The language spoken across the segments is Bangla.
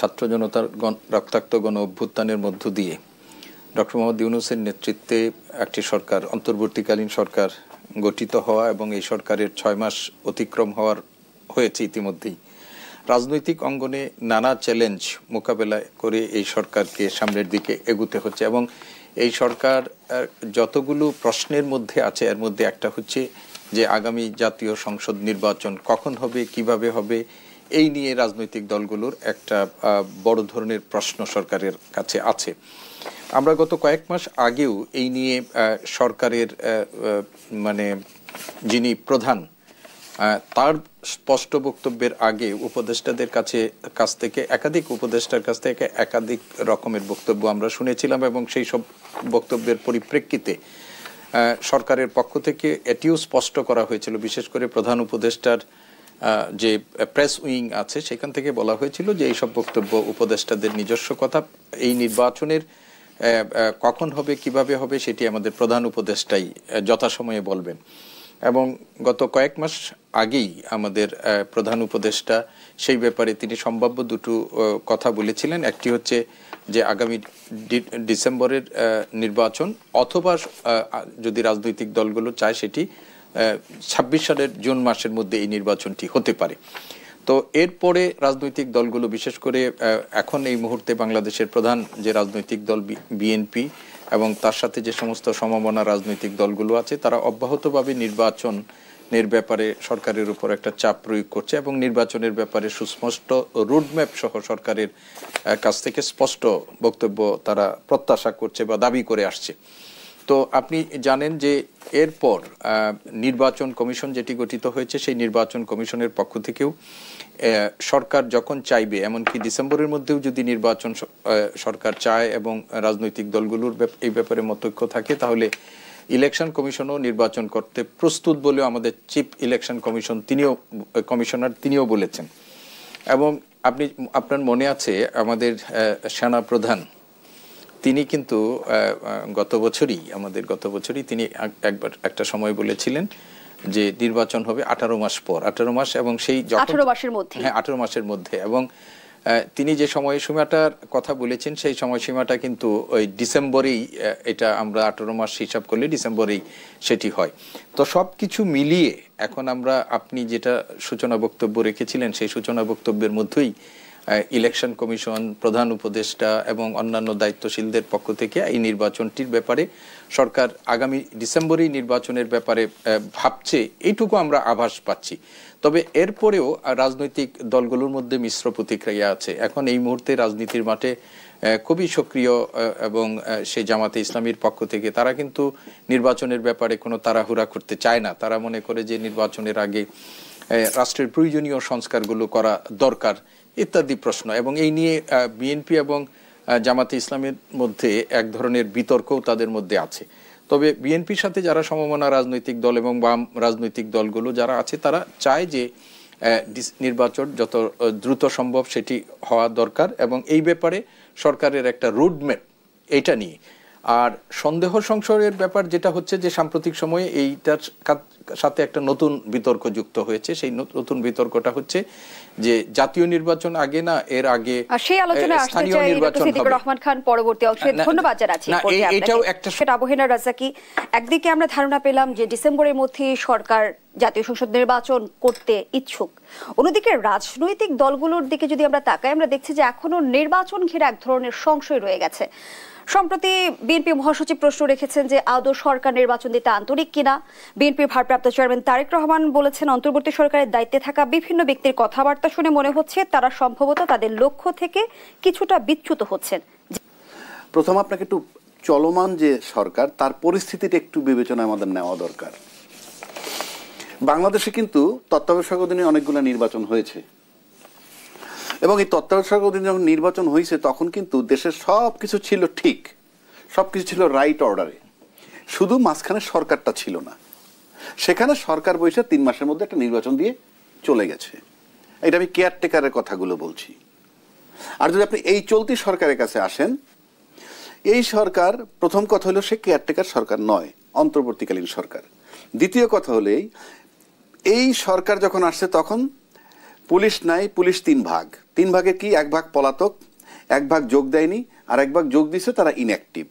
ছাত্র জনতার রক্তাক্ত গণ অভ্যুত্থানের মধ্য দিয়ে ডক্টর মোহাম্মদ ইউনূসের নেতৃত্বে একটি সরকার, অন্তর্বর্তীকালীন সরকার গঠিত হওয়া এবং এই সরকারের 6 মাস অতিক্রম হয়েছে ইতিমধ্যেই। রাজনৈতিক অঙ্গনে নানা চ্যালেঞ্জ মোকাবেলা করে এই সরকারকে সামনের দিকে এগুতে হচ্ছে এবং এই সরকার যতগুলো প্রশ্নের মধ্যে আছে এর মধ্যে একটা হচ্ছে যে আগামী জাতীয় সংসদ নির্বাচন কখন হবে, কিভাবে হবে, এই নিয়ে রাজনৈতিক দলগুলোর একটা বড় ধরনের প্রশ্ন সরকারের কাছে আছে। আমরা গত কয়েক মাস আগেও এই নিয়ে সরকারের যিনি প্রধান তার স্পষ্ট বক্তব্যের আগে উপদেষ্টাদের কাছ থেকে একাধিক উপদেষ্টার কাছ থেকে একাধিক রকমের বক্তব্য আমরা শুনেছিলাম এবং সেই সব বক্তব্যের পরিপ্রেক্ষিতে সরকারের পক্ষ থেকে এটিও স্পষ্ট করা হয়েছিল, বিশেষ করে প্রধান উপদেষ্টার যে প্রেস উইং আছে সেখান থেকে বলা হয়েছিল যে এইসব বক্তব্য উপদেষ্টাদের নিজস্ব কথা, এই নির্বাচনের কখন হবে কিভাবে হবে সেটি আমাদের প্রধান উপদেষ্টাই যথাসময়ে বলবেন। এবং গত কয়েক মাস আগেই আমাদের প্রধান উপদেষ্টা সেই ব্যাপারে তিনি সম্ভাব্য দুটো কথা বলেছিলেন। একটি হচ্ছে যে আগামী ডিসেম্বরের নির্বাচন অথবা যদি রাজনৈতিক দলগুলো চায় সেটি 26 সালের জুন মাসের মধ্যে এই নির্বাচনটি হতে পারে। তো এরপরে রাজনৈতিক দলগুলো, বিশেষ করে এখন এই মুহূর্তে বাংলাদেশের প্রধান যে রাজনৈতিক দল বিএনপি এবং তার সাথে যে সমস্ত সমমনা রাজনৈতিক দলগুলো আছে তারা অব্যাহতভাবে নির্বাচনের ব্যাপারে সরকারের উপর একটা চাপ প্রয়োগ করছে এবং নির্বাচনের ব্যাপারে সুস্পষ্ট রোডম্যাপ সহ সরকারের কাছ থেকে স্পষ্ট বক্তব্য তারা প্রত্যাশা করছে বা দাবি করে আসছে। তো আপনি জানেন যে এরপর নির্বাচন কমিশন যেটি গঠিত হয়েছে সেই নির্বাচন কমিশনের পক্ষ থেকেও সরকার যখন চাইবে, এমনকি ডিসেম্বরের মধ্যেও যদি নির্বাচন সরকার চায় এবং রাজনৈতিক দলগুলোর এই ব্যাপারে মতৈক্য থাকে তাহলে ইলেকশন কমিশনও নির্বাচন করতে প্রস্তুত বলেও আমাদের চিফ ইলেকশন কমিশনার তিনিও বলেছেন। এবং আপনার মনে আছে আমাদের সেনা প্রধান তিনি কিন্তু গত বছরই তিনি একবার একটা সময় বলেছিলেন যে নির্বাচন হবে 18 মাস পর, 18 মাস এবং সেই 18 মাসের মধ্যে, হ্যাঁ 18 মাসের মধ্যে। এবং তিনি যে সময়সীমাটার কথা বলেছেন সেই সময়সীমাটা কিন্তু ওই ডিসেম্বরেই, এটা আমরা 18 মাস হিসাব করলে ডিসেম্বরেই সেটি হয়। তো সব কিছু মিলিয়ে এখন আপনি যেটা সূচনা বক্তব্য রেখেছিলেন সেই সূচনা বক্তব্যের মধ্যেই ইলেকশন কমিশন, প্রধান উপদেষ্টা এবং অন্যান্য দায়িত্বশীলদের পক্ষ থেকে এই নির্বাচনটির ব্যাপারে সরকার আগামী ডিসেম্বরেই নির্বাচনের ব্যাপারে ভাবছে, এইটুকু আমরা আভাস পাচ্ছি। তবে এরপরেও রাজনৈতিক দলগুলোর মধ্যে মিশ্র প্রতিক্রিয়া আছে। এখন এই মুহূর্তে রাজনীতির মাঠে খুবই সক্রিয় এবং সেই জামাতে ইসলামীর পক্ষ থেকে তারা কিন্তু নির্বাচনের ব্যাপারে কোনো তাড়াহুড়া করতে চায় না। তারা মনে করে যে নির্বাচনের আগে রাষ্ট্রের প্রয়োজনীয় সংস্কারগুলো করা দরকার ইত্যাদি প্রশ্ন। এবং এই নিয়ে বিএনপি এবং জামাতে ইসলামের মধ্যে এক ধরনের বিতর্কও তাদের মধ্যে আছে। তবে বিএনপির সাথে যারা সমমনা রাজনৈতিক দল এবং বাম রাজনৈতিক দলগুলো যারা আছে তারা চায় যে নির্বাচন যত দ্রুত সম্ভব সেটি হওয়া দরকার এবং এই ব্যাপারে সরকারের একটা রোডম্যাপ এইটা নিয়ে। আর সন্দেহ সংশয়ের ব্যাপার যেটা হচ্ছে যে সাম্প্রতিক সময়ে এইটার সাথে একটা নতুন বিতর্ক যুক্ত হয়েছে। সেই নতুন বিতর্কটা হচ্ছে যে জাতীয় নির্বাচন আগে না এর আগে সেই আলোচনা আসতে চাই ডক্টর সিদ্দিকুর রহমান খান পরবর্তী অংশে। ধন্যবাদ জানাচ্ছি। এটাও একটা আবহেনা রাজাকি, একদিকে আমরা ধারণা পেলাম যে ডিসেম্বরের মধ্যে সরকার জাতীয় সংসদ নির্বাচন করতে ইচ্ছুক, অন্যদিকে রাজনৈতিক দলগুলোর দিকে যদি আমরা তাকাই আমরা দেখছি যে এখনো নির্বাচন ঘিরে এক ধরনের সংশয় রয়ে গেছে। সম্প্রতি বিএনপি মহাসচিব প্রশ্ন রেখেছেন যে আদৌ সরকার নির্বাচন দিতে আন্তরিক কিনা। বিএনপির ভারপ্রাপ্ত চেয়ারম্যান তারেক রহমান বলেছেন অন্তর্বর্তী সরকারের দায়িত্বে থাকা বিভিন্ন ব্যক্তির কথাবার্তা শুনে মনে হচ্ছে তারা সম্ভবত তাদের লক্ষ্য থেকে কিছুটা বিচ্যুত হচ্ছেন। প্রথম আপনাকে একটু চলমান যে সরকার তার পরিস্থিতিটা একটু বিবেচনায় আমাদের নেওয়া দরকার। বাংলাদেশে কিন্তু তত্ত্বাবধায়ক অধীনে অনেকগুলো নির্বাচন হয়েছে এবং এই তত্ত্বাবধায়ক অধীনে যখন নির্বাচন হয়েছে তখন কিন্তু দেশের সব কিছু ছিল ঠিক, সব কিছু ছিল রাইট অর্ডারে, শুধু মাঝখানে সরকারটা ছিল না। সেখানে সরকার বসে 3 মাসের মধ্যে একটা নির্বাচন দিয়ে চলে গেছে। এটা আমি কেয়ারটেকারের কথাগুলো বলছি। আর যদি আপনি এই চলতি সরকারের কাছে আসেন, এই সরকার প্রথম কথা হলো সে কেয়ারটেকার সরকার নয়, অন্তর্বর্তীকালীন সরকার। দ্বিতীয় কথা হলেই এই সরকার যখন আসছে তখন পুলিশ নাই, পুলিশ 3 ভাগ। 3 ভাগের কি 1 ভাগ পলাতক, 1 ভাগ যোগ দেয়নি, আর 1 ভাগ যোগ দিছে তারা ইনঅ্যাক্টিভ।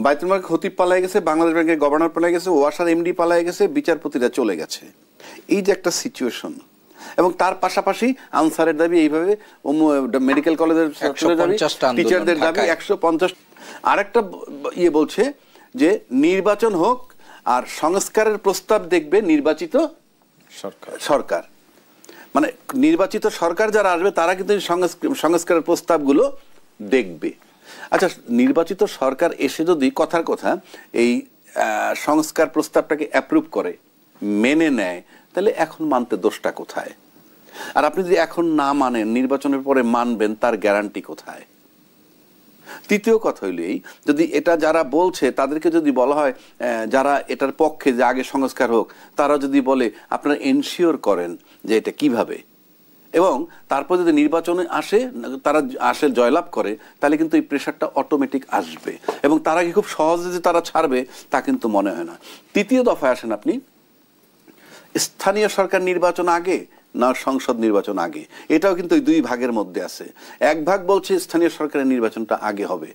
বাইতুল মাল খতিব পালায় গেছে, বাংলাদেশ ব্যাংকের গভর্নর পালায় গেছে, ওয়াসার এমডি পালায় গেছে, বিচারপতিরা চলে গেছে। এই যে একটা সিচুয়েশন, এবং তার পাশাপাশি আনসারের দাবি এইভাবে মেডিকেল কলেজের টিচারদের দাবি 150। আরেকটা বলছে যে নির্বাচন হোক আর সংস্কারের প্রস্তাব দেখবে নির্বাচিত সরকার, মানে নির্বাচিত সরকার যারা আসবে তারা কিন্তু সংস্কারের প্রস্তাবগুলো দেখবে। আচ্ছা, নির্বাচিত সরকার এসে যদি কথার কথা এই সংস্কার প্রস্তাবটাকে অ্যাপ্রুভ করে, মেনে নেয়, তাহলে এখন মানতে দোষটা কোথায়? আর আপনি যদি এখন না মানেন, নির্বাচনের পরে মানবেন, তার গ্যারান্টি কোথায়? তৃতীয় কথা হইল এই, যদি এটা যারা বলছে তাদেরকে যদি বলা হয়, যারা এটার পক্ষে যে আগে সংস্কার হোক, তারা যদি বলে আপনারা এনশিওর করেন যে এটা কিভাবে, এবং তারপর যদি নির্বাচনে তারা জয়লাভ করে, তাহলে কিন্তু এই প্রেশারটা অটোমেটিক আসবে, এবং তারা কি খুব সহজে যে তারা ছাড়বে তা কিন্তু মনে হয় না। তৃতীয় দফায় আসেন আপনি, স্থানীয় সরকার নির্বাচন আগে না সংসদ নির্বাচন আগে, এটাও কিন্তু ওই 2 ভাগের মধ্যে আছে। 1 ভাগ বলছে স্থানীয় সরকারের নির্বাচনটা আগে হবে,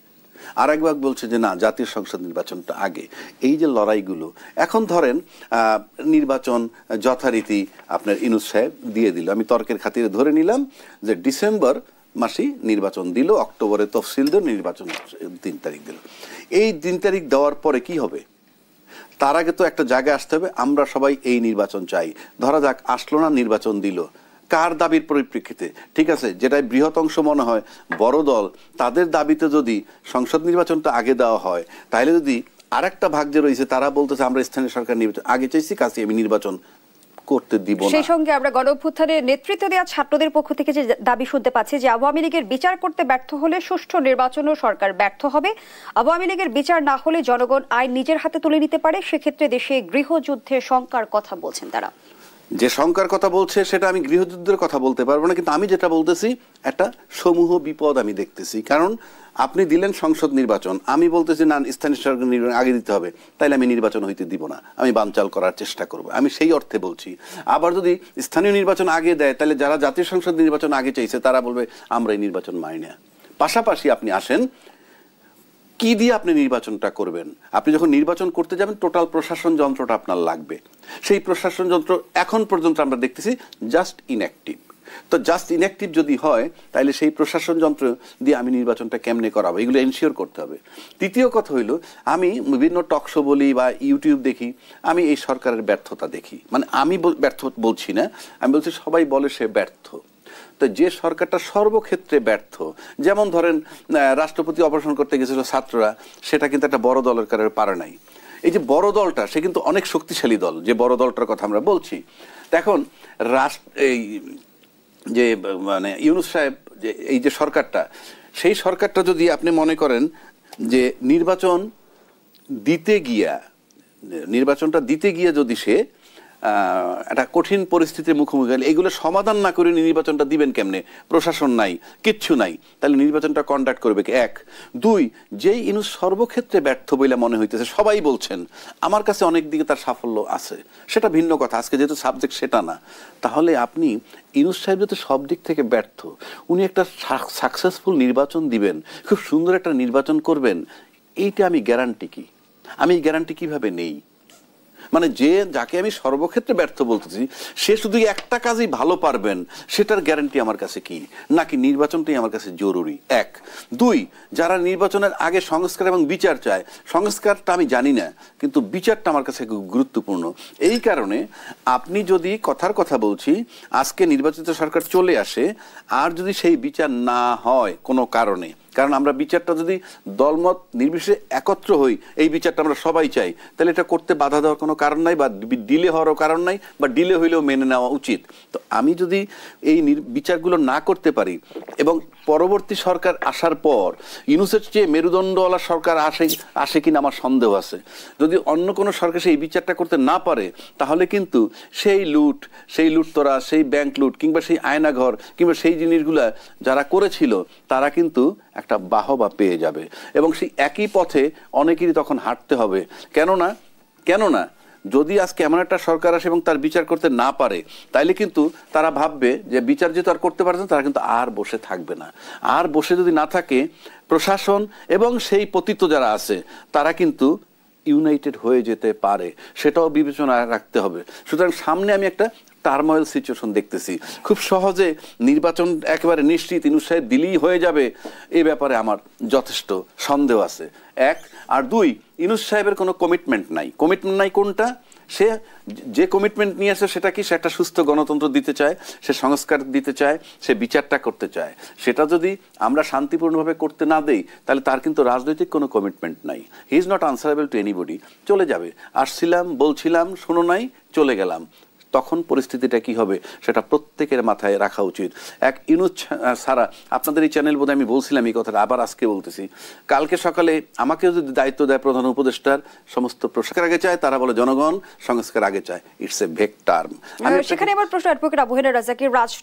আর 1 ভাগ বলছে যে না, জাতীয় সংসদ নির্বাচনটা আগে। এই যে লড়াইগুলো, এখন ধরেন নির্বাচন যথারীতি আপনার ইউনূস সাহেব দিয়ে দিল, আমি তর্কের খাতিরে ধরে নিলাম যে ডিসেম্বর মাসেই নির্বাচন দিল, অক্টোবরে তফসিল দিল, নির্বাচন 3 তারিখ দিল। এই 3 তারিখ দেওয়ার পরে কি হবে? তার আগে তো একটা জায়গায় আসতে হবে, আমরা সবাই এই নির্বাচন চাই। ধরা যাক আসলো না, নির্বাচন দিল কার দাবির পরিপ্রেক্ষিতে? ঠিক আছে, যেটাই বৃহৎ অংশ মনে হয় বড় দল, তাদের দাবিতে যদি সংসদ নির্বাচনটা আগে দেওয়া হয়, তাহলে যদি আরেকটা ভাগ যে রয়েছে তারা বলতেছে আমরা স্থানীয় সরকার নির্বাচন আগে চাইছি, কাছে আমি নির্বাচন করতে দিব না। সেই সঙ্গে আমরা গণঅভ্যুত্থানের নেতৃত্ব দেওয়া ছাত্রদের পক্ষ থেকে যে দাবি শুনতে পাচ্ছি যে আওয়ামী লীগের বিচার করতে ব্যর্থ হলে সুষ্ঠু নির্বাচনও সরকার ব্যর্থ হবে, আওয়ামী লীগের বিচার না হলে জনগণ আইন নিজের হাতে তুলে নিতে পারে, সেক্ষেত্রে দেশে গৃহযুদ্ধের শঙ্কার কথা বলছেন তারা। যে শঙ্কার কথা বলছে সেটা আমি গৃহযুদ্ধের কথা বলতে পারবো না, কিন্তু আমি যেটা বলতেছি একটা সমূহ বিপদ আমি দেখতেছি। কারণ আপনি দিলেন সংসদ নির্বাচন, আমি বলতেছি না স্থানীয় সরকার নির্বাচন আগে দিতে হবে, তাইলে আমি নির্বাচন হইতে দিব না, আমি বানচাল করার চেষ্টা করব, আমি সেই অর্থে বলছি। আবার যদি স্থানীয় নির্বাচন আগে দেয়, তাহলে যারা জাতীয় সংসদ নির্বাচন আগে চাইছে তারা বলবে আমরা এই নির্বাচন মানি না। পাশাপাশি আপনি আসেন, কি দিয়ে আপনি নির্বাচনটা করবেন? আপনি যখন নির্বাচন করতে যাবেন, টোটাল প্রশাসন যন্ত্রটা আপনার লাগবে। সেই প্রশাসন যন্ত্র এখন পর্যন্ত আমরা দেখতেছি জাস্ট ইনঅ্যাক্টিভ। তো জাস্ট ইনঅ্যাক্টিভ যদি হয়, তাহলে সেই প্রশাসন যন্ত্র দিয়ে আমি নির্বাচনটা কেমনে করাবো, এগুলো এনশিওর করতে হবে। তৃতীয় কথা হইল, আমি বিভিন্ন টকশো বলি বা ইউটিউব দেখি, আমি এই সরকারের ব্যর্থতা দেখি। মানে আমি ব্যর্থ বলছি না, আমি বলছি সবাই বলে সে ব্যর্থ। তো যে সরকারটা সর্বক্ষেত্রে ব্যর্থ, যেমন ধরেন রাষ্ট্রপতি অপারেশন করতে গেছিল ছাত্ররা, সেটা কিন্তু একটা বড় দলের কারণে পারে নাই। এই যে বড় দলটা, সে কিন্তু অনেক শক্তিশালী দল, যে বড় দলটার কথা আমরা বলছি। এখন এই যে মানে ইউনূস সাহেব যে এই যে সরকারটা, সেই সরকারটা যদি আপনি মনে করেন যে নির্বাচনটা দিতে গিয়া যদি সে একটা কঠিন পরিস্থিতির মুখোমুখি হলে, এগুলো সমাধান না করে নির্বাচনটা দিবেন কেমনে? প্রশাসন নাই, কিচ্ছু নাই, তাহলে নির্বাচনটা কন্ডাক্ট করবে কে? 1 2 যেই ইউনূস সর্বক্ষেত্রে ব্যর্থ বলে মনে হইতেছে, সবাই বলছেন, আমার কাছে অনেক দিকে তার সাফল্য আছে, সেটা ভিন্ন কথা, আজকে যেহেতু সাবজেক্ট সেটা না। তাহলে আপনি ইউনূস সাহেব যেহেতু সব দিক থেকে ব্যর্থ, উনি একটা সাকসেসফুল নির্বাচন দিবেন, খুব সুন্দর একটা নির্বাচন করবেন, এইটা আমি গ্যারান্টি কি? আমি এই গ্যারান্টি কিভাবে নেই? মানে যাকে আমি সর্বক্ষেত্রে ব্যর্থ বলতেছি, সে শুধু একটা কাজই ভালো পারবেন, সেটার গ্যারান্টি আমার কাছে কি? নাকি নির্বাচনটাই আমার কাছে জরুরি? 1 2 যারা নির্বাচনের আগে সংস্কার এবং বিচার চায়, সংস্কারটা আমি জানি না, কিন্তু বিচারটা আমার কাছে গুরুত্বপূর্ণ। এই কারণে আপনি যদি কথার কথা বলছি, আজকে নির্বাচিত সরকার চলে আসে, আর যদি সেই বিচার না হয় কোনো কারণে, কারণ আমরা বিচারটা যদি দলমত নির্বিশেষে একত্র হই, এই বিচারটা আমরা সবাই চাই, তাহলে এটা করতে বাধা দেওয়ার কোনো কারণ নাই, বা ডিলে হওয়ারও কারণ নাই, বা ডিলে হইলেও মেনে নেওয়া উচিত। তো আমি যদি এই বিচারগুলো না করতে পারি, এবং পরবর্তী সরকার আসার পর ইউনূসের চেয়ে মেরুদণ্ডওয়ালা সরকার আসে কিনা আমার সন্দেহ আছে। যদি অন্য কোনো সরকার সেই বিচারটা করতে না পারে, তাহলে কিন্তু সেই লুটতরা, সেই ব্যাংক লুট, কিংবা সেই আয়নাঘর, কিংবা সেই জিনিসগুলা যারা করেছিল, তারা কিন্তু একটা বাহবা পেয়ে যাবে, এবং সেই একই পথে অনেকেরই তখন হাঁটতে হবে। কেননা যদি আজকে এমন একটা সরকার আসে এবং তার বিচার করতে না পারে, তাইলে কিন্তু তারা ভাববে যে বিচার যেহেতু আর করতে পারছে, তারা কিন্তু আর বসে থাকবে না। আর বসে যদি না থাকে, প্রশাসন এবং সেই পতিত যারা আছে তারা কিন্তু ইউনাইটেড হয়ে যেতে পারে, সেটাও বিবেচনায় রাখতে হবে। সুতরাং সামনে আমি একটা টার্ময়েল সিচুয়েশন দেখতেছি। খুব সহজে নির্বাচন একেবারে নিশ্চিত ইউনূস সাহেব দিলেই হয়ে যাবে, এ ব্যাপারে আমার যথেষ্ট সন্দেহ আছে। এক, আর দুই, ইউনূস সাহেবের কোনো কমিটমেন্ট নাই। কমিটমেন্ট নাই কোনটা? সে যে কমিটমেন্ট নিয়ে আসে সেটা কি? সে একটা সুস্থ গণতন্ত্র দিতে চায়, সে সংস্কার দিতে চায়, সে বিচারটা করতে চায়। সেটা যদি আমরা শান্তিপূর্ণভাবে করতে না দেই, তাহলে তার কিন্তু রাজনৈতিক কোনো কমিটমেন্ট নাই। He is not answerable two anybody. চলে যাবে, আসছিলাম, বলছিলাম, শোনো নাই, চলে গেলাম। তখন পরিস্থিতিটা কি হবে সেটা প্রত্যেকের মাথায় রাখা উচিত। এক ইউনূস ছাড়া, আপনাদের এই চ্যানেল বোধহয় আমি বলছিলাম এই কথাটা, আবার আজকে বলতেছি, কালকে সকালে আমাকে যদি দায়িত্ব দেয় প্রধান উপদেষ্টার, সমস্ত প্রশাসকের আগে চায়, তারা বলে জনগণ, সংস্কার আগে চায়। It's a vague term. সেখানে আমার প্রশ্ন, অ্যাডভোকেট আবু হেনা রাজাকের,